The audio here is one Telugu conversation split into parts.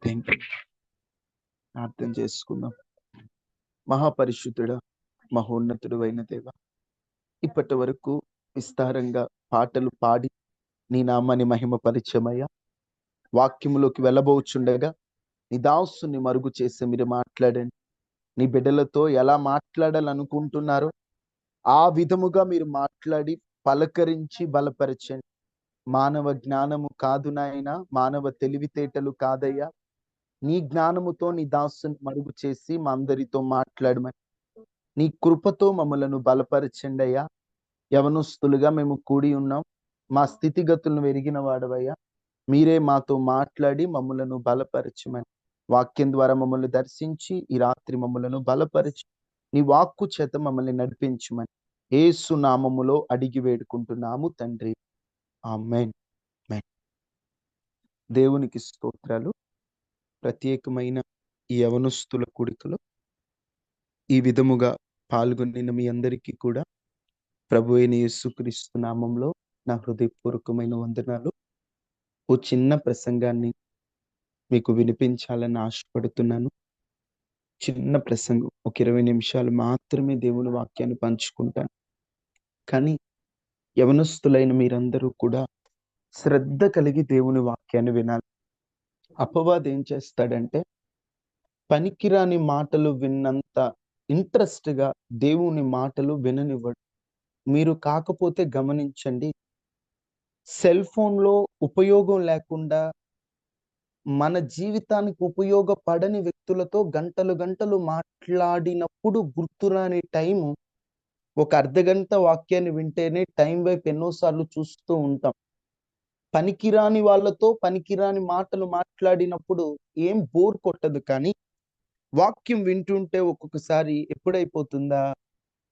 Thank you. అర్థం చేసుకుందాం. మహాపరిశుద్ధుడ, మహోన్నతుడు అయిన దేవ, ఇప్పటి వరకు విస్తారంగా పాటలు పాడి నీ నామాన్ని మహిమపరిచమయ్యా. వాక్యములోకి వెళ్ళబోచుండగా నీ దాసుని మరుగు చేసి మీరు మాట్లాడండి. నీ బిడ్డలతో ఎలా మాట్లాడాలనుకుంటున్నారో ఆ విధముగా మీరు మాట్లాడి పలకరించి బలపరచండి. మానవ జ్ఞానము కాదు నాయన, మానవ తెలివితేటలు కాదయ్యా. నీ జ్ఞానముతో నీ దాసుని మరుగు చేసి మా అందరితో మాట్లాడమని, నీ కృపతో మమ్మలను బలపరచండి అయ్యా. యవనస్తులుగా మేము కూడి ఉన్నాం. మా స్థితిగతులను ఎరిగిన వాడవయ్యా. మీరే మాతో మాట్లాడి మమ్మలను బలపరచమని, వాక్యం ద్వారా మమ్మల్ని దర్శించి ఈ రాత్రి మమ్మలను బలపరిచి నీ వాక్కు చేత మమ్మల్ని నడిపించమని యేసు నామములో అడిగి వేడుకుంటున్నాము తండ్రి. ఆమేన్. దేవునికి స్తోత్రాలు. ప్రత్యేకమైన ఈ యవనస్తుల కూడికలో ఈ విధముగా పాల్గొనిన మీ అందరికీ కూడా ప్రభువైన యేసుక్రీస్తు నామంలో నా హృదయపూర్వకమైన వందనాలు. ఓ చిన్న ప్రసంగాన్ని మీకు వినిపించాలని ఆశపడుతున్నాను. చిన్న ప్రసంగం, ఒక 20 నిమిషాలు మాత్రమే దేవుని వాక్యాన్ని పంచుకుంటాను. కానీ యవనస్తులైన మీరందరూ కూడా శ్రద్ధ కలిగి దేవుని వాక్యాన్ని వినాలి. అపవాది ఏం చేస్తాడంటే, పనికిరాని మాటలు విన్నంత ఇంట్రెస్ట్గా దేవుని మాటలు విననివ్వడు. మీరు కాకపోతే గమనించండి, సెల్ ఫోన్లో ఉపయోగం లేకుండా మన జీవితానికి ఉపయోగపడని వ్యక్తులతో గంటలు గంటలు మాట్లాడినప్పుడు గుర్తురాని టైము ఒక అర్ధగంట వాక్యాన్ని వింటేనే టైం వైపు ఎన్నోసార్లు చూస్తూ ఉంటాం. పనికిరాని వాళ్ళతో పనికిరాని మాటలు మాట్లాడినప్పుడు ఏం బోర్ కొట్టదు, కానీ వాక్యం వింటుంటే ఒక్కొక్కసారి ఎప్పుడైపోతుందా,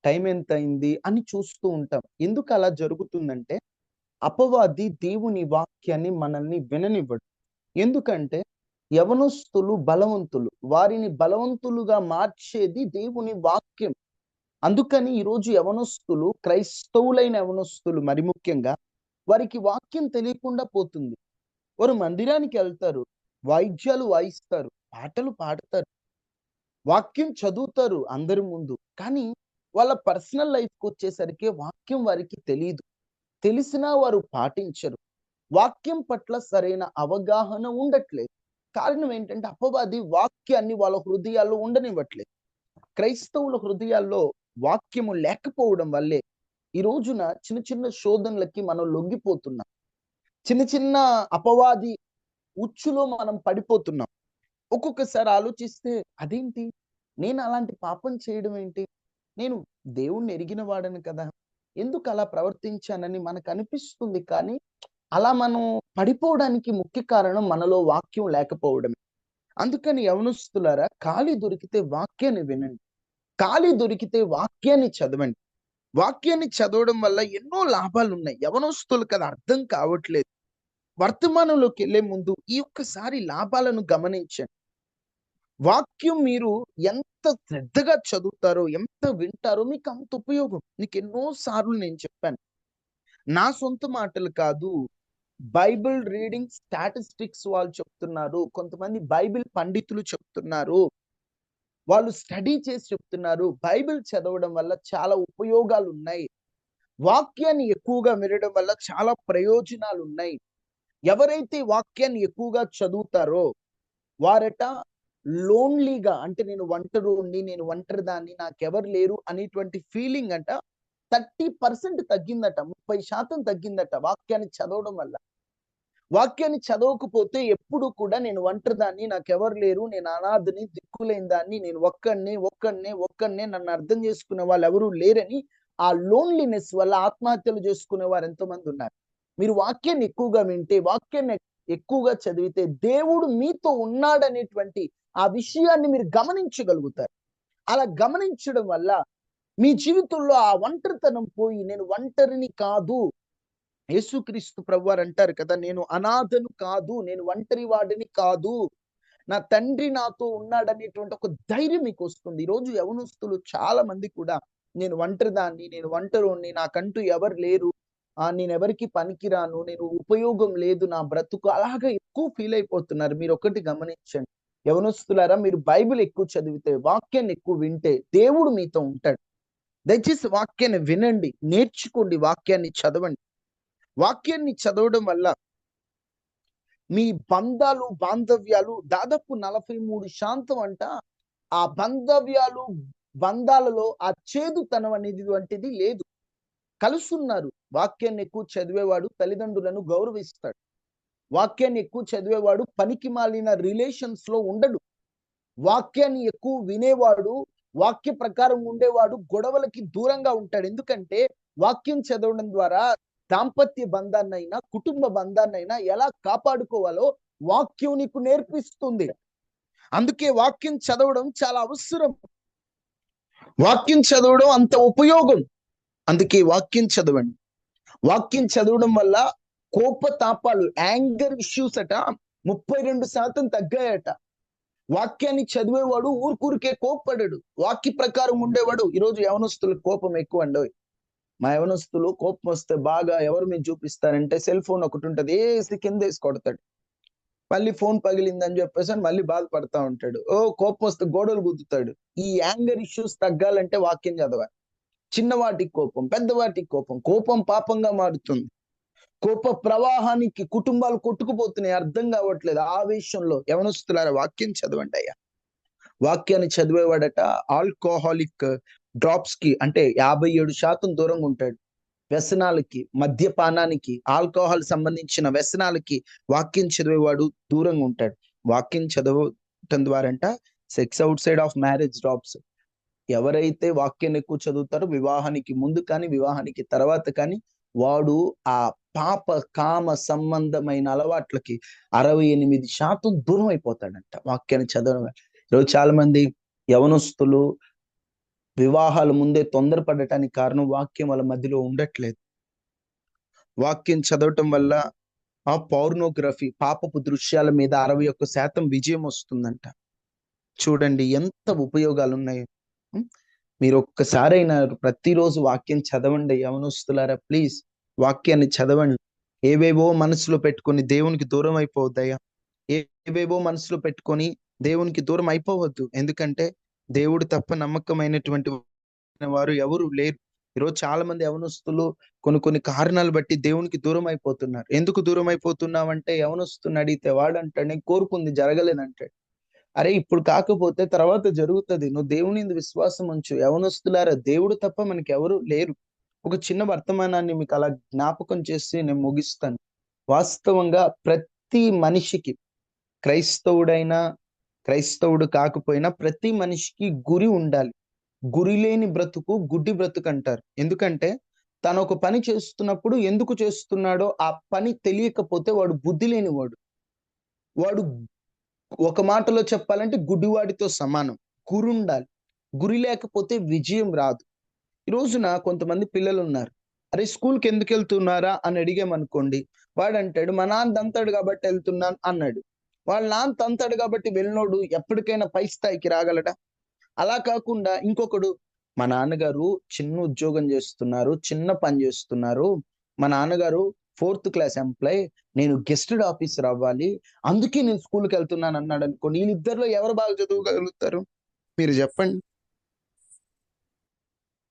టైం ఎంత అయింది అని చూస్తూ ఉంటాం. ఎందుకు అలా జరుగుతుందంటే, అపవాది దేవుని వాక్యాన్ని మనల్ని విననివ్వడు. ఎందుకంటే యవనస్తులు బలవంతులు, వారిని బలవంతులుగా మార్చేది దేవుని వాక్యం. అందుకని ఈరోజు యవనస్తులు, క్రైస్తవులైన యవనస్తులు మరి ముఖ్యంగా, వారికి వాక్యం తెలియకుండా పోతుంది. వారు మందిరానికి వెళ్తారు, వాయిద్యాలు వాయిస్తారు, పాటలు పాడతారు, వాక్యం చదువుతారు అందరి ముందు. కానీ వాళ్ళ పర్సనల్ లైఫ్కి వచ్చేసరికి వాక్యం వారికి తెలియదు. తెలిసినా వారు పాటించరు. వాక్యం పట్ల సరైన అవగాహన ఉండట్లేదు. కారణం ఏంటంటే, అపవాది వాక్యాన్ని వాళ్ళ హృదయాల్లో ఉండనివ్వట్లేదు. క్రైస్తవుల హృదయాల్లో వాక్యము లేకపోవడం వల్లే ఈ రోజున చిన్న చిన్న శోధనలకి మనం లొంగిపోతున్నాం. చిన్న చిన్న అపవాది ఉచ్చులో మనం పడిపోతున్నాం. ఒక్కొక్కసారి ఆలోచిస్తే, అదేంటి, నేను అలాంటి పాపం చేయడం ఏంటి, నేను దేవుణ్ణి ఎరిగిన వాడను కదా, ఎందుకు అలా ప్రవర్తించానని మనకు అనిపిస్తుంది. కానీ అలా మనం పడిపోవడానికి ముఖ్య కారణం మనలో వాక్యం లేకపోవడమే. అందుకని యవనస్తులారా, ఖాళీ దొరికితే వాక్యాన్ని వినండి, ఖాళీ దొరికితే వాక్యాన్ని చదవండి. వాక్యాన్ని చదవడం వల్ల ఎన్నో లాభాలు ఉన్నాయి. యవనస్తులకు అది అర్థం కావట్లేదు. వర్తమానంలోకి వెళ్లే ముందు ఈ ఒక్కసారి లాభాలను గమనించండి. వాక్యం మీరు ఎంత శ్రద్ధగా చదువుతారో, ఎంత వింటారో మీకు అంత ఉపయోగం. నీకు ఎన్నో సార్లు నేను చెప్పాను, నా సొంత మాటలు కాదు, బైబిల్ రీడింగ్ స్టాటిస్టిక్స్ వాళ్ళు చెప్తున్నారు, కొంతమంది బైబిల్ పండితులు చెప్తున్నారు, వాళ్ళు స్టడీ చేసి చెప్తున్నారు. బైబిల్ చదవడం వల్ల చాలా ఉపయోగాలు ఉన్నాయి. వాక్యాన్ని ఎక్కువగా వినడం వల్ల చాలా ప్రయోజనాలు ఉన్నాయి. ఎవరైతే వాక్యాన్ని ఎక్కువగా చదువుతారో వారట లోన్లీగా, అంటే నేను ఒంటరిని, నేను ఒంటరిదాన్ని, నాకెవరు లేరు అనేటువంటి ఫీలింగ్ అంట 30% తగ్గిందట, 30% తగ్గిందట వాక్యాన్ని చదవడం వల్ల. వాక్యాన్ని చదవకపోతే ఎప్పుడు కూడా నేను ఒంటరిదాన్ని, నాకెవరు లేరు, నేను అనాథని, దిక్కులేని దాన్ని, నేను ఒక్కడినే, నన్ను అర్థం చేసుకునే వాళ్ళు ఎవరు లేరని ఆ లోన్లీనెస్ వల్ల ఆత్మహత్యలు చేసుకునే వారు ఎంతో మంది ఉన్నారు. మీరు వాక్యాన్ని ఎక్కువగా వింటే, వాక్యాన్ని ఎక్కువగా చదివితే దేవుడు మీతో ఉన్నాడనేటువంటి ఆ విషయాన్ని మీరు గమనించగలుగుతారు. అలా గమనించడం వల్ల మీ జీవితంలో ఆ ఒంటరితనం పోయి, నేను ఒంటరిని కాదు, యేసుక్రీస్తు ప్రభువారు అంటారు కదా, నేను అనాథను కాదు, నేను ఒంటరి వాడిని కాదు, నా తండ్రి నాతో ఉన్నాడనేటువంటి ఒక ధైర్యం మీకు వస్తుంది. ఈరోజు యవనస్తులు చాలా మంది కూడా, నేను ఒంటరిదాన్ని, నేను ఒంటరిని, నాకంటూ ఎవరు లేరు, నేను ఎవరికి పనికిరాను, నేను ఉపయోగం లేదు నా బ్రతుకు, అలాగా ఎక్కువ ఫీల్ అయిపోతున్నారు. మీరు ఒకటి గమనించండి యవనస్తులారా, మీరు బైబిల్ ఎక్కువ చదివితే, వాక్యాన్ని ఎక్కువ వింటే దేవుడు మీతో ఉంటాడు. దయచేసి వాక్యాన్ని వినండి, నేర్చుకోండి, వాక్యాన్ని చదవండి. వాక్యాన్ని చదవడం వల్ల మీ బంధాలు బాంధవ్యాలు దాదాపు 43% అంట ఆ బంధాలలో ఆ చేదుతనం అనేది వంటిది లేదు. కలుస్తున్నారు. వాక్యాన్ని ఎక్కువ చదివేవాడు తల్లిదండ్రులను గౌరవిస్తాడు. వాక్యాన్ని ఎక్కువ చదివేవాడు పనికి మాలిన రిలేషన్స్ లో ఉండడు. వాక్యాన్ని ఎక్కువ వినేవాడు, వాక్య ప్రకారం ఉండేవాడు గొడవలకి దూరంగా ఉంటాడు. ఎందుకంటే వాక్యం చదవడం ద్వారా దాంపత్య బంధాన్నైనా కుటుంబ బంధాన్నైనా ఎలా కాపాడుకోవాలో వాక్యం నీకు నేర్పిస్తుంది. అందుకే వాక్యం చదవడం చాలా అవసరం. వాక్యం చదవడం అంత ఉపయోగం. అందుకే వాక్యం చదవండి. వాక్యం చదవడం వల్ల కోపతాపాలు, యాంగర్ ఇష్యూస్ 32% తగ్గాయట. వాక్యాన్ని చదివేవాడు ఊరికే కోప్పడడు, వాక్య ప్రకారం ఉండేవాడు. ఈరోజు యవనస్తులకు కోపం ఎక్కువ అండి. మా యవనస్తులు కోపం వస్తే బాగా ఎవరు మీద చూపిస్తారంటే, సెల్ ఫోన్ ఒకటి ఉంటుంది, వేసి కింద వేసి కొడతాడు. మళ్ళీ ఫోన్ పగిలిందని చెప్పేసి మళ్ళీ బాధపడతా ఉంటాడు. కోపం వస్తే గోడలు గుద్దుతాడు. ఈ యాంగర్ ఇష్యూస్ తగ్గాలంటే వాక్యం చదవాలి. చిన్నవాటికి కోపం, పెద్దవాటికి కోపం, కోపం పాపంగా మారుతుంది. కోప ప్రవాహానికి కుటుంబాలు కొట్టుకుపోతున్నాయి, అర్థం కావట్లేదు. ఆవేశంలో యవనస్తులారా వాక్యం చదవండి అయ్యా. వాక్యాన్ని చదివేవాడట ఆల్కహాలిక్ డ్రాప్స్ కి అంటే 57% దూరంగా ఉంటాడు. వ్యసనాలకి, మద్యపానానికి, ఆల్కహాల్ సంబంధించిన వ్యసనాలకి వాక్యం చదివేవాడు దూరంగా ఉంటాడు. వాక్యం చదవటం ద్వారా అంట sex out side of marriage drops. ఎవరైతే వాక్యాన్ని ఎక్కువ చదువుతారో వివాహానికి ముందు కానీ వివాహానికి తర్వాత కానీ వాడు ఆ పాప కామ సంబంధమైన అలవాట్లకి 68% దూరం అయిపోతాడంట వాక్యాన్ని చదవడం. ఈరోజు చాలా మంది యవనస్తులు వివాహాల ముందే తొందరపడటానికి కారణం వాక్యం వాళ్ళ మధ్యలో ఉండట్లేదు. వాక్యం చదవటం వల్ల ఆ పౌర్నోగ్రఫీ, పాపపు దృశ్యాల మీద 61% విజయం వస్తుందంట. చూడండి ఎంత ఉపయోగాలు ఉన్నాయో. మీరు ఒక్కసారైనా ప్రతిరోజు వాక్యం చదవండి యవనస్తులారా, ప్లీజ్ వాక్యాన్ని చదవండి. ఏవేవో మనసులో పెట్టుకొని దేవునికి దూరం అయిపోవద్దయ్యా. ఏవేవో మనసులో పెట్టుకొని దేవునికి దూరం అయిపోవద్దు. ఎందుకంటే దేవుడు తప్ప నమ్మకమైనటువంటి వారు ఎవరు లేరు. ఈరోజు చాలా మంది యవనస్తులు కొన్ని కారణాలు బట్టి దేవునికి దూరం అయిపోతున్నారు. ఎందుకు దూరం అయిపోతున్నావంటే, యవనస్తుని అడిగితే వాడంటాడు నేను కోరుకుంది జరగలేదంటాడు. అరే ఇప్పుడు కాకపోతే తర్వాత జరుగుతుంది, నువ్వు దేవుని విశ్వాసం ఉంచు. యవనస్తులారా, దేవుడు తప్ప మనకి ఎవరు లేరు. ఒక చిన్న వర్తమానాన్ని మీకు అలా జ్ఞాపకం చేసి నేను ముగిస్తాను. వాస్తవంగా ప్రతి మనిషికి, క్రైస్తవుడైనా క్రైస్తవుడు కాకపోయినా ప్రతి మనిషికి గురి ఉండాలి. గురి లేని బ్రతుకు గుడ్డి బ్రతుకు అంటారు. ఎందుకంటే తను ఒక పని చేస్తున్నప్పుడు ఎందుకు చేస్తున్నాడో ఆ పని తెలియకపోతే వాడు బుద్ధి లేనివాడు. వాడు ఒక మాటలో చెప్పాలంటే గుడ్డివాడితో సమానం. గురి ఉండాలి. గురి లేకపోతే విజయం రాదు. ఈ రోజున కొంతమంది పిల్లలు ఉన్నారు. అరే స్కూల్కి ఎందుకు వెళ్తున్నారా అని అడిగామనుకోండి, వాడు అంటాడు మా నాన్న తంతాడు కాబట్టి వెళ్తున్నాను అన్నాడు. వాళ్ళ నాన్న తంతాడు కాబట్టి వెళ్ళినోడు ఎప్పటికైనా పై స్థాయికి రాగలడా? అలా కాకుండా ఇంకొకడు, మా నాన్నగారు చిన్న ఉద్యోగం చేస్తున్నారు, చిన్న పని చేస్తున్నారు, మా నాన్నగారు 4th క్లాస్ ఎంప్లాయ్, నేను గెస్టెడ్ ఆఫీసర్ అవ్వాలి, అందుకే నేను స్కూల్కి వెళ్తున్నాను అన్నాడు అనుకోండి. వీళ్ళిద్దరిలో ఎవరు బాగా చదవగలుగుతారు? మీరు చెప్పండి.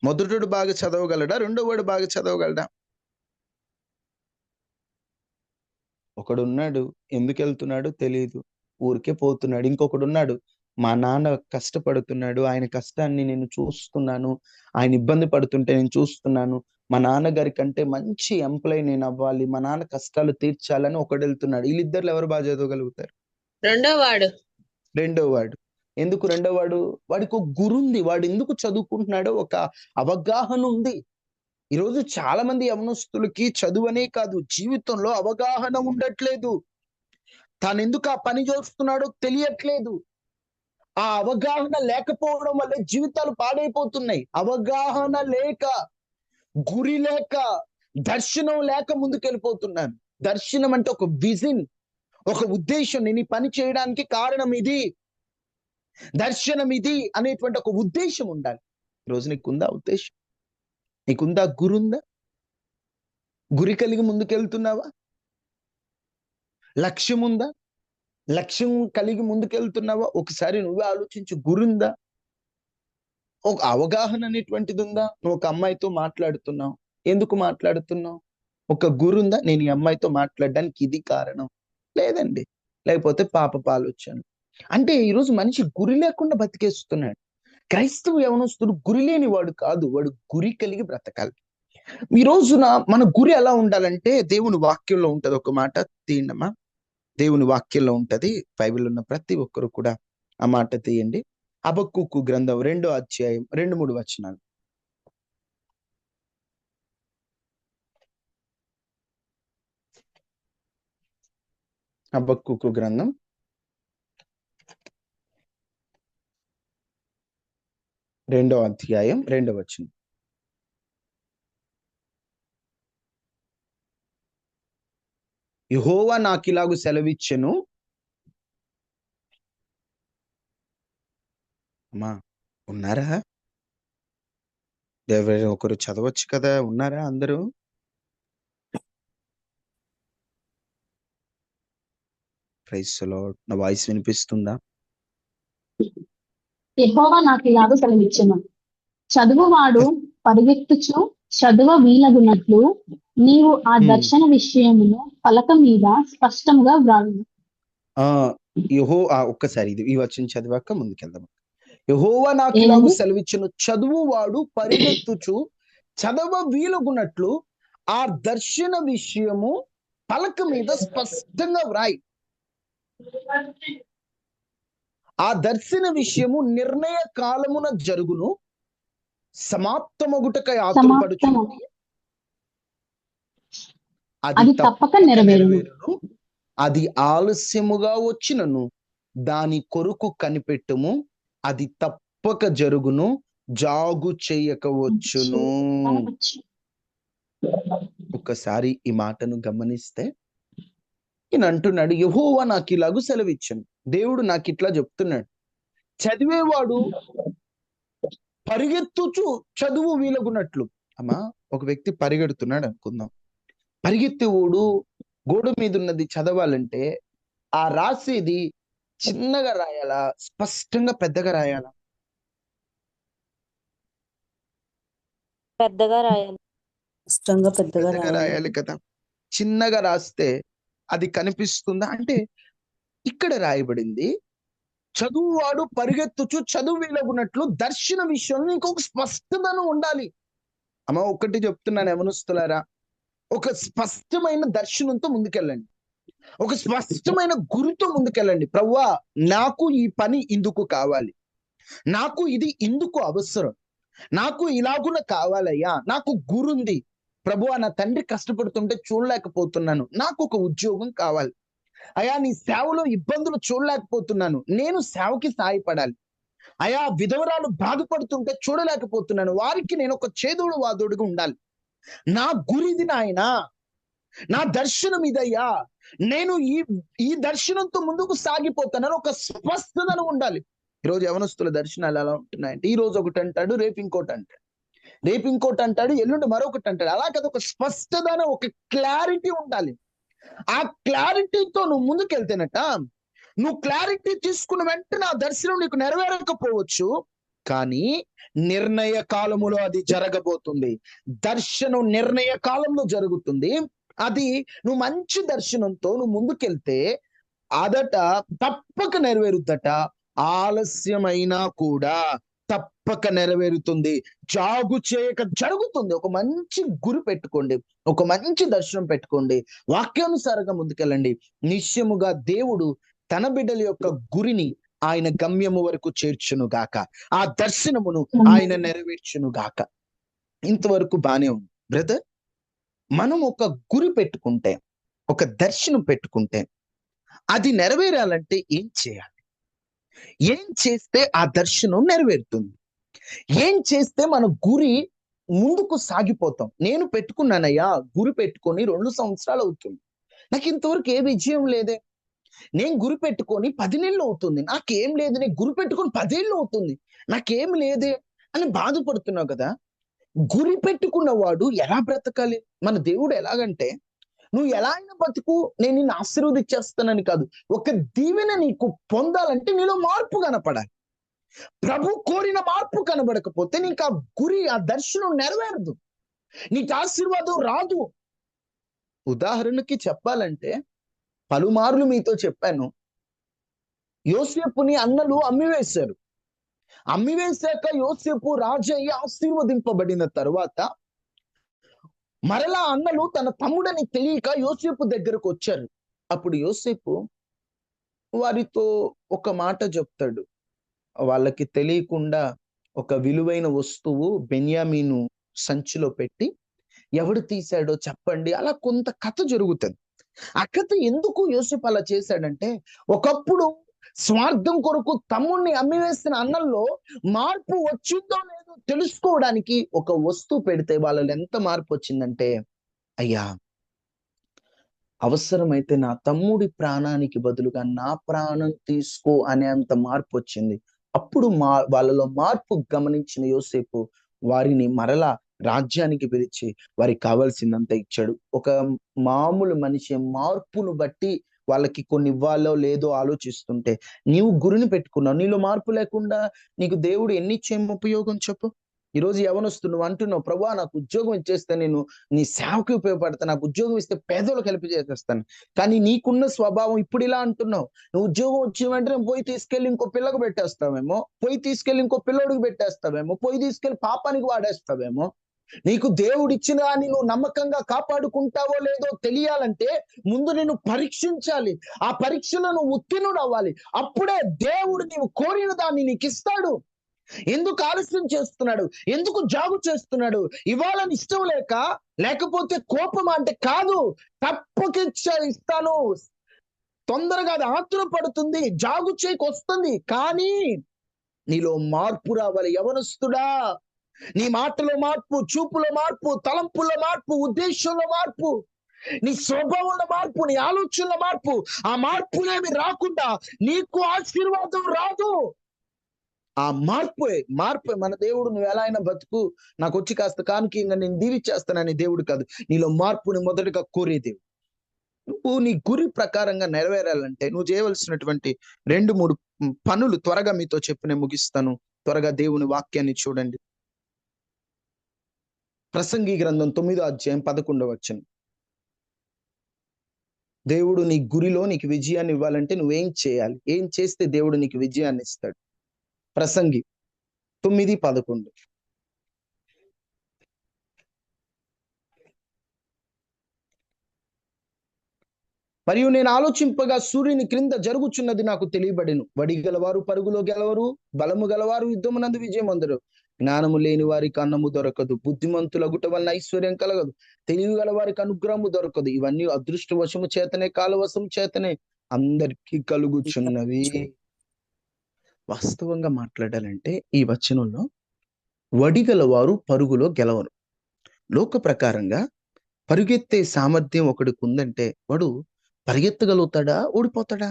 మొదటోడు బాగా చదవగలడా? రెండో వాడు బాగా చదవగలడా? ఒకడున్నాడు ఎందుకు వెళ్తున్నాడు తెలియదు, ఊరికే పోతున్నాడు. ఇంకొకడు ఉన్నాడు, మా నాన్న కష్టపడుతున్నాడు, ఆయన కష్టాన్ని నేను చూస్తున్నాను, ఆయన ఇబ్బంది పడుతుంటే నేను చూస్తున్నాను, మా నాన్నగారి కంటే మంచి ఎంప్లాయ్ నేను అవ్వాలి, మా నాన్న కష్టాలు తీర్చాలని ఒకడు వెళ్తున్నాడు. వీళ్ళిద్దరు ఎవరు బాగా చదవగలుగుతారు? రెండో వాడు. ఎందుకు రెండో వాడు? వాడికి ఒక గురు ఉంది. వాడు ఎందుకు చదువుకుంటున్నాడో ఒక అవగాహన ఉంది. ఈరోజు చాలా మంది యవనస్తులకి చదువనే కాదు, జీవితంలో అవగాహన ఉండట్లేదు. తాను ఎందుకు ఆ పని చేస్తున్నాడో తెలియట్లేదు. ఆ అవగాహన లేకపోవడం వల్ల జీవితాలు పాడైపోతున్నాయి. అవగాహన లేక, గురి లేక, దర్శనం లేక ముందుకెళ్ళిపోతున్నాను. దర్శనం అంటే ఒక విజన్, ఒక ఉద్దేశం. నేను ఈ పని చేయడానికి కారణం ఇది, దర్శనం ఇది అనేటువంటి ఒక ఉద్దేశం ఉండాలి. ఈరోజు నీకుందా ఉద్దేశం? నీకుందా గురుందా? గురి కలిగి ముందుకెళ్తున్నావా? లక్ష్యం ఉందా? లక్ష్యం కలిగి ముందుకెళ్తున్నావా? ఒకసారి నువ్వే ఆలోచించు. గురుందా? ఒక అవగాహన అనేటువంటిది ఉందా? నువ్వు ఒక అమ్మాయితో మాట్లాడుతున్నావు. ఎందుకు మాట్లాడుతున్నావు? ఒక గురుందా? నేను ఈ అమ్మాయితో మాట్లాడడానికి ఇది కారణం. లేదండి. లేకపోతే పాపపు ఆలోచనలు. అంటే ఈరోజు మనిషి గురి లేకుండా బతికేస్తున్నాడు. క్రైస్తవ యవనస్తుడు గురి లేని వాడు కాదు. వాడు గురి కలిగి బ్రతకాలి. ఈ రోజున మన గురి ఎలా ఉండాలంటే దేవుని వాక్యంలో ఉంటది. ఒక మాట తీయండమ్మా. దేవుని వాక్యంలో ఉంటది. బైబిల్ ఉన్న ప్రతి ఒక్కరు కూడా ఆ మాట తీయండి. హబక్కూకు గ్రంథం 2వ అధ్యాయం 2-3 వచనాలు. హబక్కూకు గ్రంథం 2వ అధ్యాయం 2వ వచనం. యెహోవా నాకిలాగు సెలవిచ్చెను. అమ్మా ఉన్నారా? ఎవరైనా ఒకరు చదవచ్చు కదా? ఉన్నారా అందరూ? Praise the lord. నా వాయిస్ వినిపిస్తుందా? యెహోవా నాకిలాగ సెలవిచ్చెను. చదువువాడు పరిగెత్తుచు చదువ వీలగునట్లు నీవు ఆ దర్శన విషయమును పలక మీద స్పష్టముగా వ్రాయుము. ఒక్కసారి ఈ వచనం చదివాక ముందుకెళ్దాం. యెహోవా నాకిలాగు సెలవిచ్చెను. చదువువాడు పరిగెత్తుచు చదవ వీలగునట్లు ఆ దర్శన విషయము పలక మీద స్పష్టంగా వ్రాయి. ఆ దర్శన విషయము నిర్ణయ కాలమున జరుగును, సమాప్తమగుటకై ఆతురపడుచున్నది. అది తప్పక నెరవేరును. అది ఆలస్యముగా వచ్చినను దాని కొరకు కనిపెట్టుము. అది తప్పక జరుగును, జాగు చేయకవచ్చును. ఒక్కసారి ఈ మాటను గమనిస్తే ఈయన అంటున్నాడు, యెహోవా నాకు ఇలాగూ సెలవిచ్చాను. దేవుడు నాకు ఇట్లా చెప్తున్నాడు. చదివేవాడు పరిగెత్తుచు చదువు వీలగునట్లు. అమ్మా, ఒక వ్యక్తి పరిగెడుతున్నాడు అనుకుందాం. పరిగెత్తేవాడు గోడ మీద ఉన్నది చదవాలంటే ఆ రాసేది చిన్నగా రాయాలా, స్పష్టంగా పెద్దగా రాయాలా? పెద్దగా రాయాలి. స్పష్టంగా పెద్దగా పెద్దగా రాయాలి కదా. చిన్నగా రాస్తే అది కనిపిస్తుందా? అంటే ఇక్కడ రాయబడింది, చదువువాడు పరిగెత్తుచు చదువు వీలగునట్లు దర్శన విషయంలో ఇంకొక స్పష్టతను ఉండాలి. అమ్మ, ఒకటి చెప్తున్నాను యవనస్తులారా, ఒక స్పష్టమైన దర్శనంతో ముందుకెళ్ళండి. ఒక స్పష్టమైన గురితో ముందుకెళ్ళండి. ప్రభువా, నాకు ఈ పని ఇందుకు కావాలి, నాకు ఇది ఇందుకు అవసరం, నాకు ఇలాగున కావాలయ్యా, నాకు గురుంది. ప్రభువా, నా తండ్రి కష్టపడుతుంటే చూడలేకపోతున్నాను, నాకు ఒక ఉద్యోగం కావాలి. అయా, నీ సేవలో ఇబ్బందులు చూడలేకపోతున్నాను, నేను సేవకి సాయపడాలి. అయా, విధవరాలు బాధపడుతుంటే చూడలేకపోతున్నాను, వారికి నేను ఒక చేదోడు వాదోడుగా ఉండాలి. నా గురిది నాయనా, నా దర్శనం ఇదయ్యా, నేను ఈ దర్శనంతో ముందుకు సాగిపోతానని ఒక స్పష్టతను ఉండాలి. ఈరోజు యవనస్తుల దర్శనాలు ఎలా ఉంటున్నాయంటే, ఈ రోజు ఒకటి అంటాడు, రేపు ఇంకోటి అంటాడు, రేపు ఇంకోటి అంటాడు, ఎల్లుండి మరొకటి అంటాడు. అలా కదా, ఒక స్పష్టత, ఒక క్లారిటీ ఉండాలి. ఆ క్లారిటీతో నువ్వు ముందుకెళ్తేనట, నువ్వు క్లారిటీ తీసుకున్న వెంటనే ఆ దర్శనం నీకు నెరవేరకపోవచ్చు, కానీ నిర్ణయ కాలములో అది జరగబోతుంది. దర్శనం నిర్ణయ కాలంలో జరుగుతుంది. అది నువ్వు మంచి దర్శనంతో నువ్వు ముందుకెళ్తే అదట తప్పక నెరవేరుద్దట. ఆలస్యమైనా కూడా తప్పక నెరవేరుతుంది, జాగు చేయక జరుగుతుంది. ఒక మంచి గురి పెట్టుకోండి, ఒక మంచి దర్శనం పెట్టుకోండి, వాక్యానుసారంగా ముందుకెళ్ళండి. నిశ్చయముగా దేవుడు తన బిడ్డల యొక్క గురిని ఆయన గమ్యము వరకు చేర్చును గాక, ఆ దర్శనమును ఆయన నెరవేర్చును గాక. ఇంతవరకు బానే ఉంది బ్రదర్. మనం ఒక గురి పెట్టుకుంటే, ఒక దర్శనం పెట్టుకుంటే, అది నెరవేరాలంటే ఏం చేయాలి? ఏం చేస్తే ఆ దర్శనం నెరవేరుతుంది? ఏం చేస్తే మన గురి ముందుకు సాగిపోతాం? నేను పెట్టుకున్నానయ్యా, గురి పెట్టుకొని 2 సంవత్సరాలు అవుతుంది, నాకు ఇంతవరకు ఏ విజయం లేదే. నేను గురి పెట్టుకొని 10 నెలలు అవుతుంది, నాకేం లేదు. నేను గురి పెట్టుకొని 10 ఏళ్ళు అవుతుంది, నాకేం లేదే అని బాధపడుతున్నావు కదా. గురి పెట్టుకున్నవాడు ఎలా బ్రతకాలి? మన దేవుడు ఎలాగంటే, నువ్వు ఎలా అయినా బతుకు, నేను నిన్ను ఆశీర్వదించేస్తానని కాదు. ఒక దీవెన నీకు పొందాలంటే నీలో మార్పు కనపడాలి. ప్రభు కోరిన మార్పు కనబడకపోతే నీకు ఆ గురి, ఆ దర్శనం నెరవేరదు, నీకు ఆశీర్వాదం రాదు. ఉదాహరణకి చెప్పాలంటే, పలుమార్లు మీతో చెప్పాను, యోసేపుని అన్నలు అమ్మివేశారు. అమ్మివేశాక యోసేపు రాజయ్య ఆశీర్వదింపబడిన తరువాత మరలా అన్నలు తన తమ్ముడని తెలియక యోసేపు దగ్గరకు వచ్చారు. అప్పుడు యోసేపు వారితో ఒక మాట చెప్తాడు. వాళ్ళకి తెలియకుండా ఒక విలువైన వస్తువు బెన్యామీను సంచిలో పెట్టి, ఎవడు తీశాడో చెప్పండి, అలా కొంత కథ జరుగుతుంది. ఆ కథ ఎందుకు యోసేపు అలా చేశాడంటే, ఒకప్పుడు స్వార్థం కొరకు తమ్ముణ్ణి అమ్మివేసిన అన్నల్లో మార్పు వచ్చిందో లేదో తెలుసుకోవడానికి ఒక వస్తువు పెడితే వాళ్ళలో ఎంత మార్పు వచ్చిందంటే, అయ్యా అవసరమైతే నా తమ్ముడి ప్రాణానికి బదులుగా నా ప్రాణం తీసుకో అనే అంత మార్పు వచ్చింది. అప్పుడు వాళ్ళలో మార్పు గమనించిన యోసేపు వారిని మరలా రాజ్యానికి పిలిచి వారికి కావాల్సిందంత ఇచ్చాడు. ఒక మామూలు మనిషి మార్పును బట్టి వాళ్ళకి కొన్ని ఇవ్వాలో లేదో ఆలోచిస్తుంటే, నీవు గురిని పెట్టుకున్నావు, నీలో మార్పు లేకుండా నీకు దేవుడు ఎన్ని ఇచ్చేం ఉపయోగం చెప్పు? ఈరోజు యవనొస్తున్నావు అంటున్నావు, ప్రభువా నాకు ఉద్యోగం ఇచ్చేస్తే నేను నీ సేవకి ఉపయోగపడతాను, నాకు ఉద్యోగం ఇస్తే పేదలకు హెల్ప్ చేసేస్తాను. కానీ నీకున్న స్వభావం ఇప్పుడు ఇలా అంటున్నావు, నువ్వు ఉద్యోగం వచ్చిన వెంటనే పోయి తీసుకెళ్ళి ఇంకో పిల్లకు పెట్టేస్తావేమో, పోయి తీసుకెళ్ళి ఇంకో పిల్లోడికి పెట్టేస్తావేమో, పోయి తీసుకెళ్ళి పాపానికి వాడేస్తావేమో. నీకు దేవుడు ఇచ్చిన దాన్ని నువ్వు నమ్మకంగా కాపాడుకుంటావో లేదో తెలియాలంటే ముందు నిన్ను పరీక్షించాలి. ఆ పరీక్షలో నువ్వు ఉత్తీర్ణుడు అవ్వాలి. అప్పుడే దేవుడు నీవు కోరిన దాన్ని నీకు ఇస్తాడు. ఎందుకు ఆలస్యం చేస్తున్నాడు? ఎందుకు జాగు చేస్తున్నాడు? ఇవ్వాలని ఇష్టం లేకపోతే కోపం అంటే కాదు, తప్పకిచ్చ ఇస్తాను. తొందరగా అది ఆతురపడుతుంది, జాగు చేయకు వస్తుంది. కానీ నీలో మార్పు రావాలి. యవనస్తుడా, నీ మాటలో మార్పు, చూపులో మార్పు, తలంపులో మార్పు, ఉద్దేశంలో మార్పు, నీ స్వభావంలో మార్పు, నీ ఆలోచనలో మార్పు. ఆ మార్పులేమి రాకుండా నీకు ఆశీర్వాదం రాదు. ఆ మార్పే మన దేవుడు. నువ్వు ఎలా అయినా బతుకు, నాకు వచ్చి కాస్త కానుకీయంగా నేను దీవిచ్చేస్తానని దేవుడు కాదు. నీలో మార్పుని మొదటగా కోరే దేవుడు. నువ్వు నీ గురి ప్రకారంగా నెరవేరాలంటే నువ్వు చేయవలసినటువంటి 2-3 పనులు త్వరగా మీతో చెప్పి నేను ముగిస్తాను. త్వరగా దేవుని వాక్యాన్ని చూడండి. ప్రసంగి గ్రంథం 9వ అధ్యాయం 11వ వచనం. దేవుడు నీ గురిలో నీకు విజయాన్ని ఇవ్వాలంటే నువ్వేం చేయాలి? ఏం చేస్తే దేవుడు నీకు విజయాన్ని ఇస్తాడు? ప్రసంగి 9:11. మరియు నేను ఆలోచింపగా సూర్యుని క్రింద జరుగుచున్నది నాకు తెలియబడెను. వడి గలవారు పరుగులో గెలవరు, బలము గలవారు యుద్ధమునందు విజయం అందరు. జ్ఞానము లేని వారికి అన్నము దొరకదు, బుద్ధిమంతులగుట వలన ఐశ్వర్యం కలగదు, తెలివి గల వారికి అనుగ్రహము దొరకదు. ఇవన్నీ అదృష్టవశము చేతనే, కాలవశము చేతనే అందరికీ కలుగుచున్నవి. వాస్తవంగా మాట్లాడాలంటే ఈ వచనంలో వడిగలవారు పరుగులో గెలవరు. లోక ప్రకారంగా పరుగెత్తే సామర్థ్యం ఒకడికి ఉందంటే వాడు పరిగెత్తగలుగుతాడా, ఓడిపోతాడా?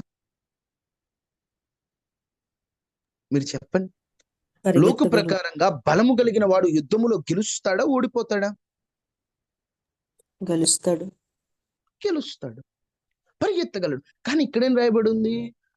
మీరు చెప్పండి. లోక ప్రకారంగా బలము కలిగిన వాడు యుద్ధములో గెలుస్తాడా, ఓడిపోతాడా? గెలుస్తాడు. పరిగెత్తగలడు. కానీ ఇక్కడేం రాయబడి ఉంది?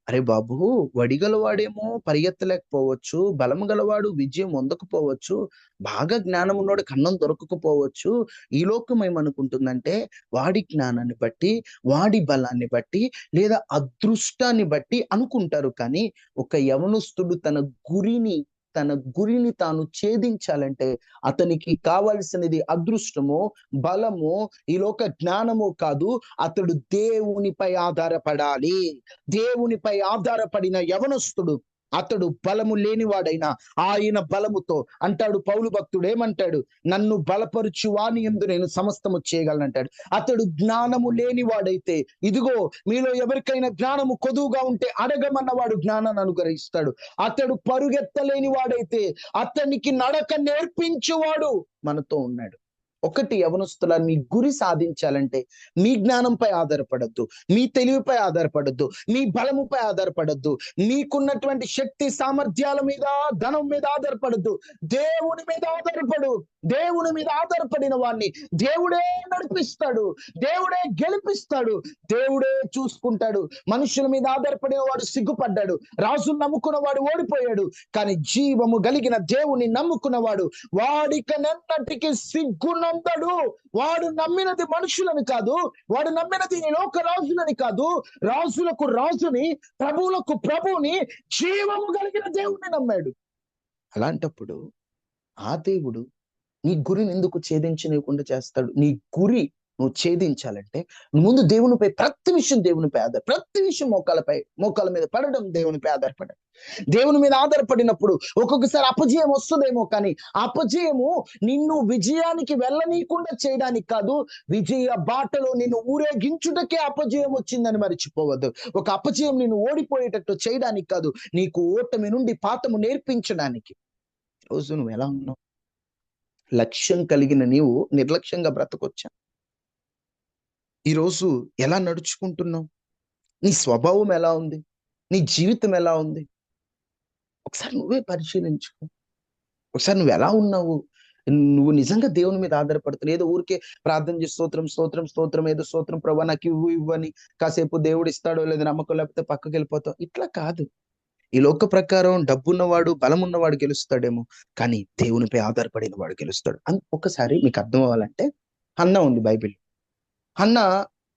అరే బాబు, వడిగలవాడేమో పరిగెత్తలేకపోవచ్చు, బలము గలవాడు విజయం పొందకపోవచ్చు, బాగా జ్ఞానం ఉన్నవాడు కన్నం దొరకకపోవచ్చు. ఈ లోకం ఏమనుకుంటుందంటే వాడి జ్ఞానాన్ని బట్టి, వాడి బలాన్ని బట్టి, లేదా అదృష్టాన్ని బట్టి అనుకుంటారు. కానీ ఒక యవనస్తుడు తన గురిని తాను ఛేదించాలంటే అతనికి కావలసినది అదృష్టమో, బలమో, ఈ లోక జ్ఞానమో కాదు. అతడు దేవునిపై ఆధారపడాలి. దేవునిపై ఆధారపడిన యవనస్తుడు అతడు బలము లేనివాడైనా ఆయన బలముతో అంటాడు. పౌలు భక్తుడు ఏమంటాడు? నన్ను బలపరుచు వాని యందు నేను సమస్తము చేయగలనంటాడు. అతడు జ్ఞానము లేనివాడైతే, ఇదిగో మీలో ఎవరికైనా జ్ఞానము కొదువుగా ఉంటే అడగమన్నవాడు జ్ఞానాన్ని అనుగ్రహిస్తాడు. అతడు పరుగెత్తలేని వాడైతే అతనికి నడక నేర్పించేవాడు మనతో ఉన్నాడు. ఒకటి యవనస్తుల, మీ గురి సాధించాలంటే మీ జ్ఞానంపై ఆధారపడద్దు, మీ తెలివిపై ఆధారపడద్దు, మీ బలముపై ఆధారపడద్దు, మీకున్నటువంటి శక్తి సామర్థ్యాల మీద, ధనం మీద ఆధారపడద్దు. దేవుని మీద ఆధారపడు. దేవుని మీద ఆధారపడిన వాడిని దేవుడే నడిపిస్తాడు, దేవుడే గెలిపిస్తాడు, దేవుడే చూసుకుంటాడు. మనుషుల మీద ఆధారపడిన వాడు సిగ్గుపడ్డాడు, రాజును నమ్ముకున్న వాడు ఓడిపోయాడు. కానీ జీవము కలిగిన దేవుని నమ్ముకున్నవాడు వాడికనెన్నటికీ సిగ్గునందడు. వాడు నమ్మినది మనుషులని కాదు, వాడు నమ్మినది ఈ లోక రాజులని కాదు, రాజులకు రాజుని, ప్రభువులకు ప్రభువుని, జీవము కలిగిన దేవుణ్ణి నమ్మాడు. అలాంటప్పుడు ఆ దేవుడు నీ గురిని ఎందుకు ఛేదించనివ్వకుండా చేస్తాడు? నీ గురి నువ్వు ఛేదించాలంటే ముందు దేవునిపై, ప్రతి విషయం దేవునిపై ప్రతి విషయం మోకాల మీద పడడం, దేవునిపై ఆధారపడడం. దేవుని మీద ఆధారపడినప్పుడు ఒక్కొక్కసారి అపజయం వస్తుందేమో, కానీ అపజయము నిన్ను విజయానికి వెళ్ళనీయకుండా చేయడానికి కాదు, విజయ బాటలో నిన్ను ఊరేగించుటకే అపజయం వచ్చిందని మర్చిపోవద్దు. ఒక అపజయం నిన్ను ఓడిపోయేటట్టు చేయడానికి కాదు, నీకు ఓటమి నుండి పాఠము నేర్పించడానికి. రోజు నువ్వు ఎలా ఉన్నావు? లక్ష్యం కలిగిన నీవు నిర్లక్ష్యంగా బ్రతకొచ్చా? ఈరోజు ఎలా నడుచుకుంటున్నావు? నీ స్వభావం ఎలా ఉంది? నీ జీవితం ఎలా ఉంది? ఒకసారి నువ్వే పరిశీలించుకో. ఒకసారి నువ్వు ఎలా ఉన్నావు? నువ్వు నిజంగా దేవుని మీద ఆధారపడుతున్నావు? ఏదో ఊరికే ప్రార్థన చేసి స్తోత్రం స్తోత్రం స్తోత్రం, ఏదో స్తోత్రం ప్రభా నాకు ఇవ్వని కాసేపు దేవుడు ఇస్తాడో లేదో నమ్మకం లేకపోతే పక్కకి వెళ్ళిపోతావు. ఇట్లా కాదు. ఈ లోక ప్రకారం డబ్బున్నవాడు, బలం ఉన్నవాడు గెలుస్తాడేమో, కానీ దేవునిపై ఆధారపడిన వాడు గెలుస్తాడు. ఒకసారి మీకు అర్థం అవ్వాలంటే, హన్నా ఉంది బైబిల్. హన్నా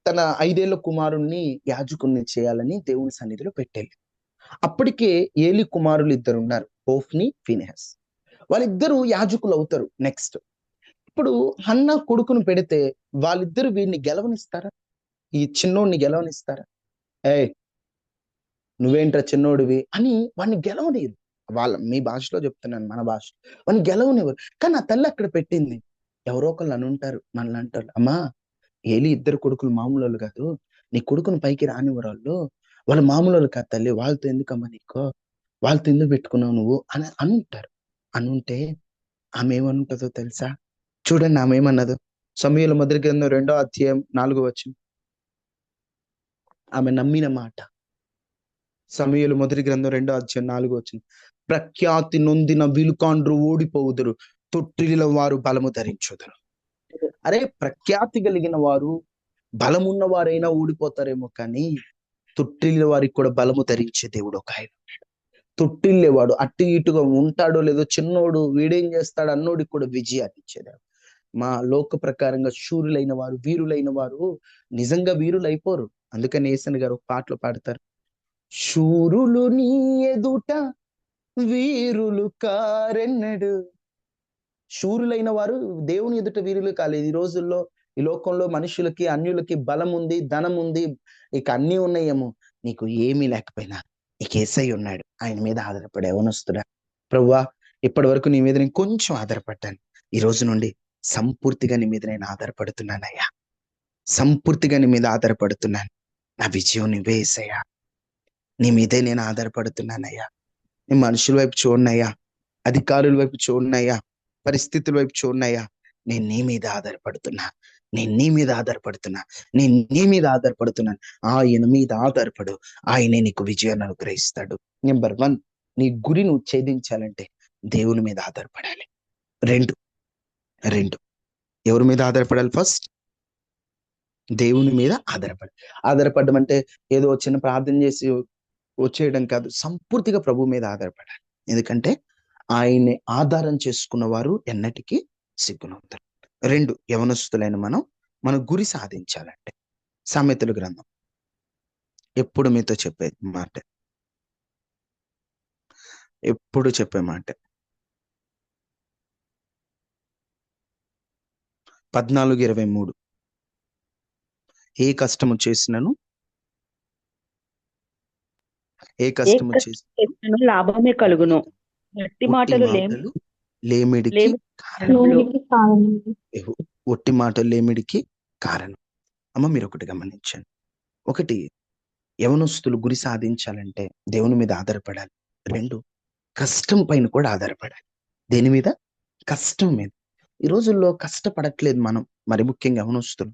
తన 5 ఏళ్ల కుమారుణ్ణి యాజకుణ్ణి చేయాలని దేవుని సన్నిధిలో పెట్టేది. అప్పటికే ఏలి కుమారులు 2 ఉన్నారు, హోఫ్ని, ఫీనెహాస్. వాళ్ళిద్దరూ యాజకులు అవుతారు నెక్స్ట్. ఇప్పుడు హన్నా కొడుకును పెడితే వాళ్ళిద్దరు వీడిని గెలవనిస్తారా? ఈ చిన్నోడిని గెలవనిస్తారా? నువ్వేంట్రా చిన్నోడివి అని వాడిని గెలవనిరు. మీ భాషలో చెప్తున్నాను, మన భాష. వాడిని గెలవనివ్వరు. కానీ ఆ తల్లి అక్కడ పెట్టింది. ఎవరో ఒకళ్ళు అని ఉంటారు, మనల్ని అంటారు, అమ్మా ఏలి 2 కొడుకులు మామూలు కాదు, నీ కొడుకుని పైకి రానివ్వరు వాళ్ళు మామూలు కాదు తల్లి, వాళ్ళతో ఎందుకమ్మా నీకో, వాళ్ళతో ఎందుకు పెట్టుకున్నావు నువ్వు అని అనుంటారు. అనుంటే ఆమె ఏమనుంటుందో తెలుసా? చూడండి ఆమె ఏమన్నదో. సమూయేలు మొదటి గ్రంథం 2వ అధ్యాయం 4వ వచనం. ఆమె నమ్మిన మాట. సమూయేలు మొదటి గ్రంథం 2వ అధ్యాయం 4వ వచనం. ప్రఖ్యాతి నొందిన విలుకాండ్రు ఓడిపోవుదురు, తొట్టిల వారు బలము ధరించుదురు. అరే, ప్రఖ్యాతి కలిగిన వారు, బలమున్న వారైనా ఓడిపోతారేమో, కానీ తొట్టిల్ల వారికి కూడా బలము ధరించే దేవుడు ఒక ఆయన. తొట్టిల్లేవాడు అటు ఇటుగా ఉంటాడో లేదో, చిన్నోడు వీడేం చేస్తాడు అన్నోడికి కూడా విజయాన్ని ఇచ్చేదాడు. మా లోక ప్రకారంగా శూరులైన వారు, వీరులైన వారు నిజంగా వీరులు అయిపోరు. అందుకని యేసన్ గారు ఒక పాటలో పాడతారు, శూరులు నీ ఎదుట వీరులు కారెన్నడు. శూరులైన వారు దేవుని ఎదుట వీరులు కాలేదు. ఈ రోజుల్లో, ఈ లోకంలో మనుషులకి, అన్యులకి బలం ఉంది, ధనం ఉంది, ఇక అన్నీ ఉన్నాయేమో. నీకు ఏమీ లేకపోయినా నీకు యేసయ్య ఉన్నాడు. ఆయన మీద ఆధారపడే యవనస్తుడా, ప్రభువా ఇప్పటి వరకు నీ మీద నేను కొంచెం ఆధారపడ్డాను, ఈ రోజు నుండి సంపూర్తిగా నీ మీద నేను ఆధారపడుతున్నానయ్యా, సంపూర్తిగా నీ మీద ఆధారపడుతున్నాను. నా విజయం నువ్వే యేసయ్యా, నీ మీదే నేను ఆధారపడుతున్నానయ్యా. నీ మనుషుల వైపు చూడనయ్యా, అధికారుల వైపు చూడనయ్యా, పరిస్థితుల వైపు చూడనయ్యా. నేను నీ మీద ఆధారపడుతున్నా, నేను నీ మీద ఆధారపడుతున్నా, నేను నీ మీద ఆధారపడుతున్నాను. ఆయన మీద ఆధారపడు, ఆయనే నీకు విజయాన్ని అనుగ్రహిస్తాడు. నెంబర్ 1, నీ గురి నువ్వు ఛేదించాలంటే దేవుని మీద ఆధారపడాలి. 2 ఎవరి మీద ఆధారపడాలి? ఫస్ట్ దేవుని మీద ఆధారపడడం అంటే ఏదో చిన్న ప్రార్థన చేసి వచ్చేయడం కాదు, సంపూర్తిగా ప్రభు మీద ఆధారపడాలి. ఎందుకంటే ఆయన్ని ఆధారం చేసుకున్న వారు ఎన్నటికీ సిగ్గునవుతారు. 2 యవనస్తులైన మన గురి సాధించాలంటే, సామెతల గ్రంథం ఎప్పుడు మీతో చెప్పే మాట, ఎప్పుడు చెప్పే మాట 14:23. ఏ కష్టము చేసినను లాభమే కలుగును, ఒట్టి మాటలు లేమిడికి కారణం. అమ్మ మీరు ఒకటి గమనించండి. 1, యవనస్తులు గురి సాధించాలంటే దేవుని మీద ఆధారపడాలి. 2, కష్టం పైన కూడా ఆధారపడాలి. దేని మీద? కష్టం మీద. ఈ రోజుల్లో కష్టపడట్లేదు మనం. మరి ముఖ్యంగా యవనస్తులు.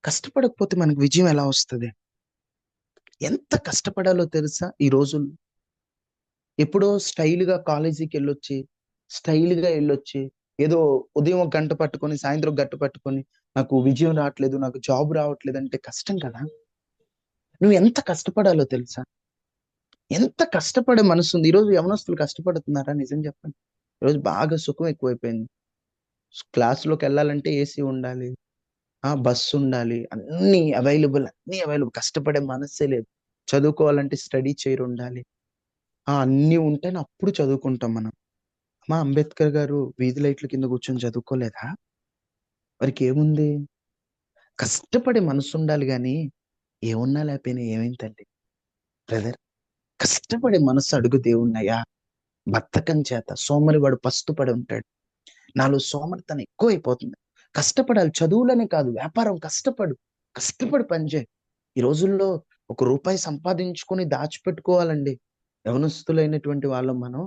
కష్టపడకపోతే మనకు విజయం ఎలా వస్తది? ఎంత కష్టపడాలో తెలుసా ఈ రోజుల్లో? ఎప్పుడో స్టైల్‌గా కాలేజీకెళ్ళొచ్చి, స్టైల్‌గా ఎళ్ళొచ్చి, ఏదో ఉదయం ఒక గంట పట్టుకొని, సాయంత్రం ఒక గంట పట్టుకొని, నాకు విజయం రావట్లేదు, నాకు జాబ్ రావట్లేదంటే కష్టం కదా! నువ్వు ఎంత కష్టపడాలో తెలుసా? ఎంత కష్టపడే మనసుంది. ఈరోజు యవనస్తులు కష్టపడుతున్నారా? నిజం చెప్పండి. ఈరోజు బాగా సుఖం ఎక్కువైపోయింది. క్లాస్‌లోకెళ్ళాలంటే ఏసీ ఉండాలి. బస్సుండాలి. అన్నీ అవైలబుల్. కష్టపడే మనస్సే లేదు. చదువుకోవాలంటే స్టడీ చైర్ ఉండాలి. అన్నీ ఉంటేనే అప్పుడు చదువుకుంటాం మనం. అంబేద్కర్ గారు వీధి లైట్ల కింద కూర్చొని చదువుకోలేదా? వారికేముంది? కష్టపడే మనసుండాలి గానీ, ఏమున్నా లేకపోయినా ఏమైందండి బ్రదర్? కష్టపడే మనస్సు అడుగు దేవుడినయ్యా. బద్ధకం చేత సోమరివాడు పస్తుపడి ఉంటాడు. నాలో సోమరితనం ఎక్కువైపోతుంది. కష్టపడాలి. చదువులనే కాదు, వ్యాపారం కష్టపడు. కష్టపడి పని చేయి. ఈ రోజుల్లో ఒక రూపాయి సంపాదించుకొని దాచిపెట్టుకోవాలండి. యవనస్తులైనటువంటి వాళ్ళం మనం.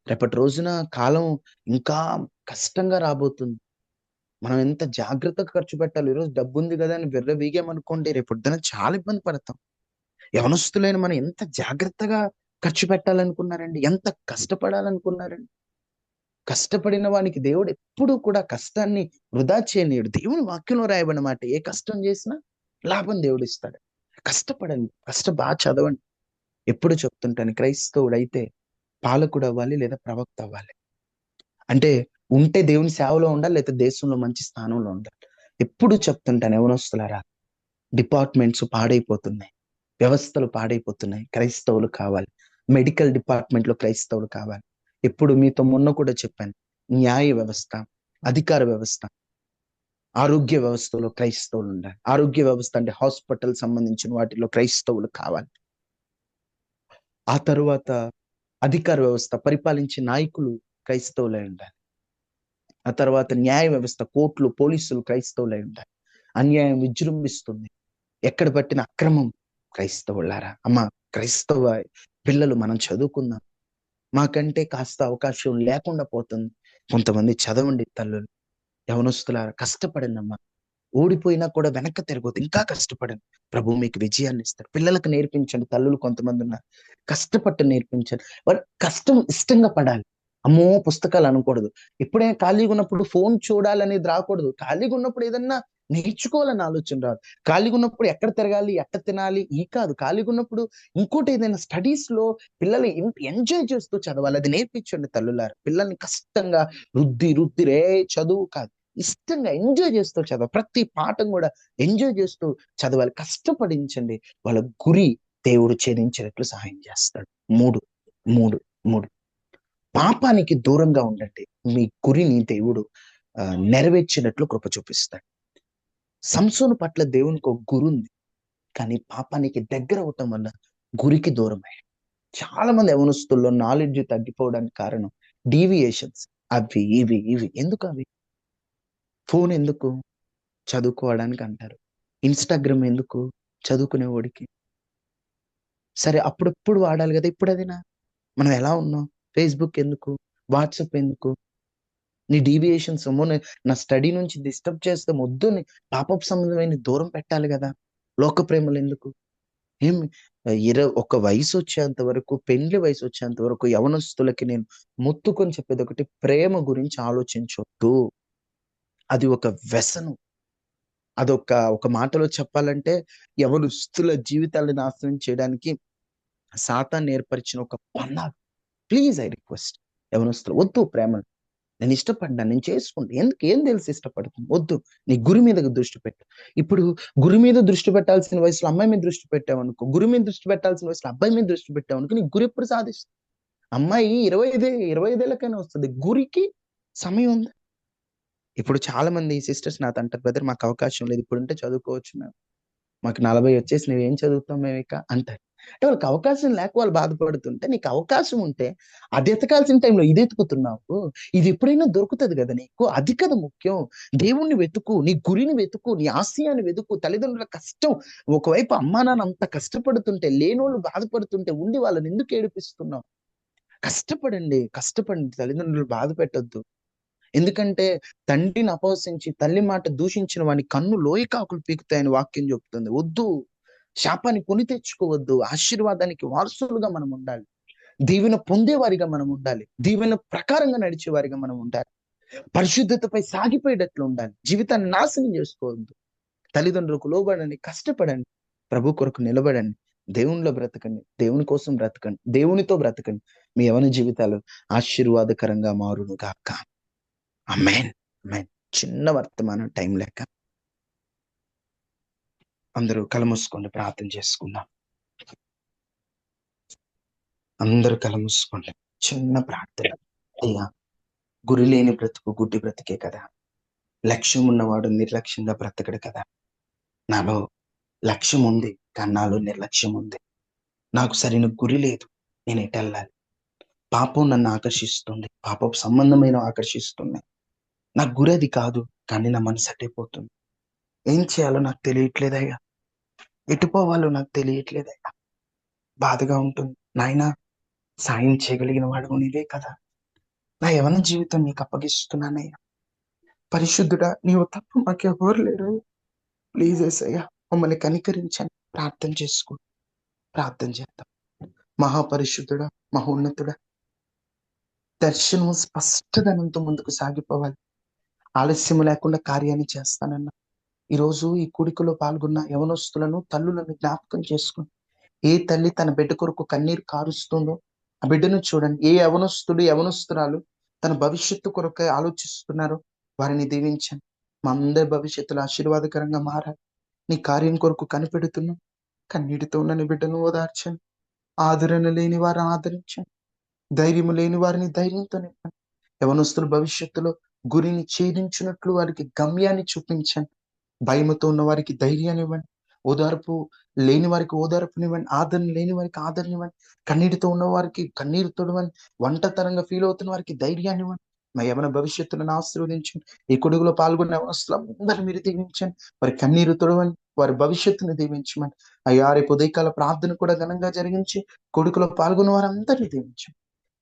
రేపటి రోజున కాలం ఇంకా కష్టంగా రాబోతుంది. మనం ఎంత జాగ్రత్తగా ఖర్చు పెట్టాలి. ఈరోజు డబ్బుంది గదా అని విర్రవీగామనుకోండి, రేపొద్దున చాలా ఇబ్బంది పడతాం. యవనస్తులైన మనం ఎంత జాగ్రత్తగా ఖర్చు పెట్టాలనుకున్నారండి? ఎంత కష్టపడాలనుకున్నారండి? కష్టపడిన వానికి దేవుడు ఎప్పుడూ కూడా కష్టాన్ని వృధా చేయనీయడు. దేవుని వాక్యంలో రాయబడిన మాట, ఏ కష్టం చేసినా లాభం దేవుడిస్తాడు. కష్టపడండి. చదవండి. ఎప్పుడు చెప్తుంటాను, క్రైస్తవుడైతే పాలకుడవ్వాలి లేదా ప్రవక్త అవ్వాలి. అంటే ఉంటే దేవుని సేవలో ఉండాలి, లేతే దేశంలో మంచి స్థానంలో ఉండాలి. ఎప్పుడు చెప్తుంటాను యవనస్తులారా, డిపార్ట్మెంట్స్ పాడైపోతున్నాయి. వ్యవస్థలు పాడైపోతున్నాయి. క్రైస్తవులు కావాలి. మెడికల్ డిపార్ట్మెంట్‌లో క్రైస్తవులు కావాలి. ఎప్పుడు మీతో మొన్న కూడా చెప్పాను. న్యాయ వ్యవస్థ, అధికార వ్యవస్థ, ఆరోగ్య వ్యవస్థలో క్రైస్తవులు ఉండాలి. ఆరోగ్య వ్యవస్థ అంటే హాస్పిటల్ సంబంధించిన వాటిలో క్రైస్తవులు కావాలి. ఆ తరువాత అధికార వ్యవస్థ, పరిపాలించే నాయకులు క్రైస్తవులై ఉండాలి. ఆ తర్వాత న్యాయ వ్యవస్థ, కోర్టులు, పోలీసులు క్రైస్తవులై ఉండాలి. అన్యాయం విజృంభిస్తుంది. ఎక్కడ పట్టిన అక్రమం. క్రైస్తవులారా, క్రైస్తవ పిల్లలు మనం చదువుకుందాం. మాకంటే కాస్త అవకాశం లేకుండా పోతుంది. కొంతమంది చదవండి తల్లులు. యవనస్తులారా, కష్టపడండమ్మా. ఓడిపోయినా కూడా వెనక్కి తిరగొద్దు. ఇంకా కష్టపడండి. ప్రభువు మీకు విజయాన్ని ఇస్తారు. పిల్లలకు నేర్పించండి. తల్లులు కొంతమంది ఉన్నారు. కష్టపట్టు నేర్పించండి. వాళ్ళు కష్టం ఇష్టంగా పడాలి. అమ్మో! పుస్తకాలు అనకూడదు. ఎప్పుడైనా ఖాళీగా ఉన్నప్పుడు ఫోన్ చూడాలనేది రాకూడదు. ఖాళీగా ఉన్నప్పుడు ఏదన్నా నేర్చుకోవాలని ఆలోచన రావాలి. ఖాళీగా ఉన్నప్పుడు ఎక్కడ తిరగాలి, ఎక్కడ తినాలి కాదు. ఖాళీగా ఉన్నప్పుడు ఇంకోటి ఏదైనా స్టడీస్‌లో పిల్లలు ఎంజాయ్ చేస్తూ చదవాలి. అది నేర్పించండి తల్లులారా. పిల్లల్ని కష్టంగా రుద్ది చదువు కాదు. ఇష్టంగా ఎంజాయ్ చేస్తూ చదవాలి. ప్రతి పాఠం కూడా ఎంజాయ్ చేస్తూ చదవాలి. కష్టపడించండి. వాళ్ళ గురి దేవుడు ఛేదించేటట్లు సహాయం చేస్తాడు. 3, 3, 3 పాపానికి దూరంగా ఉండండి. మీ గురిని దేవుడు నెరవేర్చినట్లు కృప చూపిస్తాడు. సంసోను పట్ల దేవునికి ఒక గురుంది. కానీ పాపానికి దగ్గరవ్వటం వల్ల గురికి దూరమయ్యాడు. చాలా మంది యవనస్తుల్లో నాలెడ్జ్ తగ్గిపోవడానికి కారణం డీవియేషన్స్. అవి, ఇవి. ఎందుకవి? ఫోన్ ఎందుకు? చదువుకోవడానికి అంటారు. ఇన్‌స్టాగ్రామ్ ఎందుకు? చదువుకునేవాడికి. సరే అప్పుడప్పుడు వాడాలి గదా! ఇప్పుడదినా? మనం ఎలా ఉన్నాం? ఫేస్‌బుక్ ఎందుకు? వాట్సాప్ ఎందుకు? నీ డీవియేషన్స్ అమ్మో! నా స్టడీ నుంచి డిస్టర్బ్ చేస్తే మొద్దు పాపపు సంబంధమైనవి దూరం పెట్టాలి గదా! లోక ప్రేమలెందుకు? ఏం ఒక వయసొచ్చేంత వరకు, పెండ్లి వయసొచ్చేంత వరకు యవనస్తులకి నేను మొత్తుకొని చెప్పేదొకటి, ప్రేమ గురించి ఆలోచించొద్దు. అది ఒక వ్యసనం. ఒక మాటలో చెప్పాలంటే యవనస్తుల జీవితాలను నాశనం చేయడానికి సాతాను ఏర్పరిచిన ఒక పన్నాగం. ప్లీజ్ ఐ రిక్వెస్ట్ యవనస్తులు, వద్దు ప్రేమను. నేను ఇష్టపడ్డాను. నేను చేసుకుంటా. ఏం తెలిసి ఇష్టపడుతుంది? వద్దు. నీ గురి మీద దృష్టి పెట్టు. ఇప్పుడు గురి మీద దృష్టి పెట్టాల్సిన వయసులో అమ్మాయి మీద దృష్టి పెట్టావనుకో, గురి మీద దృష్టి పెట్టాల్సిన వయసులో అబ్బాయి మీద దృష్టి పెట్టావనుకో, నీ గురి ఎప్పుడు సాధిస్తావు? అమ్మాయి 25 ఏళ్ళకైనా వస్తది. గురికి సమయం ఉంది. ఇప్పుడు చాలా మంది సిస్టర్స్ నాతో అంటారు, బ్రదర్ మాకు అవకాశం లేదు. ఇప్పుడుంటే చదువుకోవచ్చు మేము. మాకు 40 వచ్చేసి నువ్వేం చదువుతాం మేమిక అంటారు. అంటే వాళ్ళకి అవకాశం లేక వాళ్ళు బాధపడుతుంటే, నీకు అవకాశం ఉంటే అది ఎతకాల్సిన టైంలో ఇది ఎతుకుతున్నావు. ఇది ఎప్పుడైనా దొరుకుతది గదా నీకు. అది కదా ముఖ్యం. దేవుణ్ణి వెతుకు, నీ గురిని వెతుకు, నీ ఆశయాన్ని వెతుకు. తల్లిదండ్రుల కష్టం, ఒకవైపు అమ్మా నాన్న అంత కష్టపడుతుంటే, లేనోళ్ళు బాధపడుతుంటే ఉండి వాళ్ళని ఎందుకు ఏడిపిస్తున్నావు? కష్టపడండి. తల్లిదండ్రులు బాధ పెట్టొద్దు. ఎందుకంటే తండ్రిని అపవసించి తల్లి మాట దూషించిన వాని కన్ను లోయకాకులు పీకుతాయని వాక్యం చెప్తుంది. వద్దు, శాపాన్ని కొని తెచ్చుకోవద్దు. ఆశీర్వాదానికి వారసులుగా మనం ఉండాలి. దీవెన పొందేవారిగా మనం ఉండాలి. దీవెన ప్రకారంగా నడిచేవారిగా మనం ఉండాలి. పరిశుద్ధతపై సాగిపోయేటట్లు ఉండాలి. జీవితాన్ని నాశనం చేసుకోవద్దు. తల్లిదండ్రులకు లోబడండి, కష్టపడండి, ప్రభు కొరకు నిలబడండి, దేవునిలో బ్రతకండి, దేవుని కోసం బ్రతకండి, దేవునితో బ్రతకండి. మీ యవన జీవితాలు ఆశీర్వాదకరంగా మారును గాక. ఆమేన్, ఆమేన్. చిన్న వర్తమానం, టైం లేక అందరూ కళ్ళు మూసుకోండి, ప్రార్థన చేసుకుందాం. అందరూ కళ్ళు మూసుకోండి, చిన్న ప్రార్థన. అయ్యా, గురి లేని బ్రతుకు గుడ్డి బ్రతికే కదా. లక్ష్యం ఉన్నవాడు నిర్లక్ష్యంగా బ్రతకడు కదా. నాలో లక్ష్యం ఉంది, కానీ నాలో నిర్లక్ష్యం ఉంది. నాకు సరైన గురి లేదు, నేను ఎటు వెళ్ళాలి? పాపం నన్ను ఆకర్షిస్తుంది, పాపపు సంబంధమైన ఆకర్షిస్తున్నాయి. నా గురి అది కాదు, కానీ నా మనసు అట్టయిపోతుంది. ఏం చేయాలో నాకు తెలియట్లేదయ్యా, ఎటు పోవాలో నాకు తెలియట్లేదయ్యా. బాధగా ఉంటుంది. నాయనా, సాయం చేయగలిగిన వాడు నీవే కదా. నా యవన జీవితం నీకు అప్పగిస్తున్నానయ్యా. పరిశుద్ధుడా, నీవు తప్ప మాకెవరు లేరు. ప్లీజ్ యేసయ్యా, మమ్మల్ని కనికరించండి. ప్రార్థన చేసుకో, ప్రార్థన చేద్దాం. మహాపరిశుద్ధుడా, మహోన్నతుడా, దర్శనం స్పష్టదనంతో ముందుకు సాగిపోవాలి. ఆలస్యం లేకుండా కార్యాన్ని చేస్తానన్నా. ఈరోజు ఈ కూడికలో పాల్గొన్న యవనస్తులను, తల్లులను జ్ఞాపకం చేసుకుని, ఏ తల్లి తన బిడ్డ కొరకు కన్నీరు కారుస్తుందో ఆ బిడ్డను చూడండి. ఏ యవనస్తుడు, యవనస్తురాలు తన భవిష్యత్తు కొరకు ఆలోచిస్తున్నారో వారిని దీవించండి. మా అందరి భవిష్యత్తులో ఆశీర్వాదకరంగా మారాలి. నీ కార్యం కొరకు కనిపెడుతున్నాం. కన్నీటితో ఉన్న నీ బిడ్డను ఓదార్చండి. ఆదరణ లేని వారిని ఆదరించండి. ధైర్యం లేని వారిని ధైర్యంతో నింపండి. యవనస్తుల భవిష్యత్తులో గురిని ఛేదించినట్లు వారికి గమ్యాన్ని చూపించండి. భయముతో ఉన్న వారికి ధైర్యాన్ని ఇవ్వండి. ఓదార్పు లేని వారికి ఓదార్పునివ్వండి. ఆదరణ లేని వారికి ఆదరణ ఇవ్వండి. కన్నీటితో ఉన్న వారికి కన్నీరు తొడవండి. ఒంటరితనంగా ఫీల్ అవుతున్న వారికి ధైర్యాన్ని ఇవ్వండి. మా యవన భవిష్యత్తులను ఆశీర్వదించండి. ఈ కొడుకులో పాల్గొన్న యవనస్తులందరూ మీరు దీవించండి. వారి కన్నీరు తొడవండి, వారి భవిష్యత్తును దీవించమని. అయ్యా, రేపు ఉదయకాల ప్రార్థన కూడా ఘనంగా జరిగించి కొడుకులో పాల్గొన్న వారందరినీ దీవించండి.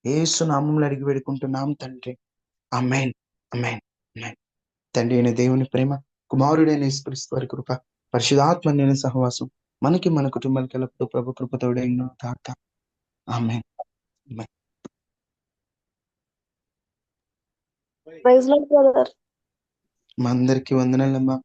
యేసు నామములో అడిగి వేడుకుంటున్నాం తండ్రి. ఆమేన్, ఆమేన్, ఆమేన్. తండ్రి అయిన దేవుని ప్రేమ, కుమారుడైన యేసుక్రీస్తు వారి కృప, పరిశుద్ధాత్మ అన్యోన్య సహవాసం మనకి మన కుటుంబాలకి ఎల్లప్పుడూ ప్రభు కృపతోడైన కాక. ఆమేన్. Praise Lord brother. మా అందరికి వందనాలమ్మా.